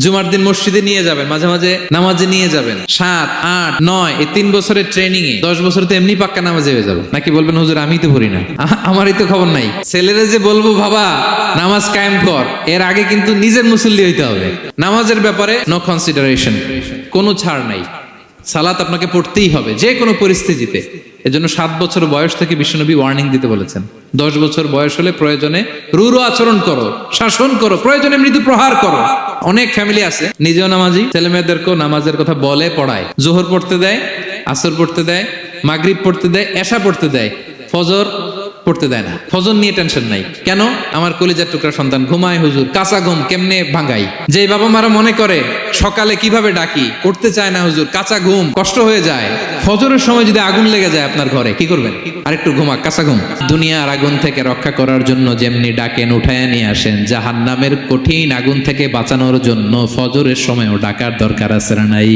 জুমার দিন মসজিদে নিয়ে যাবেন, মাঝে মাঝে নামাজে নিয়ে যাবেন। 7, 8, 9 এই 3 বছরের ট্রেনিং এ 10 বছর তো এমনি পাক্কা নামাজে হয়ে যাবে। নাকি বলবেন হুজুর আমি তো পড়ি না, আমারই তো খবর নাই। ছেলেরা যে বলবো বাবা নামাজ কায়েম কর, এর আগে কিন্তু নিজের মুসল্লি হইতে হবে। নামাজের ব্যাপারে নো কনসিডারেশন, কোনো ছাড় নাই। সালাত আপনাকে পড়তেই হবে যে কোনো পরিস্থিতিতে। এজন্য 7 বছর বয়স থেকে বিশ্বনবী ওয়ার্নিং দিতে বলেছেন। 10 বছর বয়স হলে প্রয়োজনে রূঢ় আচরণ করো, শাসন করো, প্রয়োজনে মৃদু প্রহার করো। অনেক ফ্যামিলি আছে নিজেও নামাজি, ছেলে মেয়েদেরকেও নামাজের কথা বলে পড়ায়। জোহর পড়তে দেয়, আসর পড়তে দেয়, মাগরিব পড়তে দেয়, এশা পড়তে দেয়, ফজর পড়তে দেয় না। ফজর নিয়ে টেনশন নাই। কেন? আমার কলিজার টুকরা সন্তান ঘুমায় হুজুর, কাঁচা ঘুম কেমনে ভাঙাই। যে বাবা মারা মনে করে সকালে কিভাবে ডাকি, করতে চায় না হুজুর, কাঁচা ঘুম কষ্ট হয়ে যায়। ফজরের সময় যদি আগুন লেগে যায় আপনার ঘরে কি করবেন? আরেকটু ঘুমাক, কাঁচা ঘুম। দুনিয়ার আগুন থেকে রক্ষা করার জন্য যেমনি ডাকেন, উঠায় নিয়ে আসেন, জাহান্নামের কঠিন আগুন থেকে বাঁচানোর জন্য ফজরের সময়ও ডাকার দরকার আছে না নাই?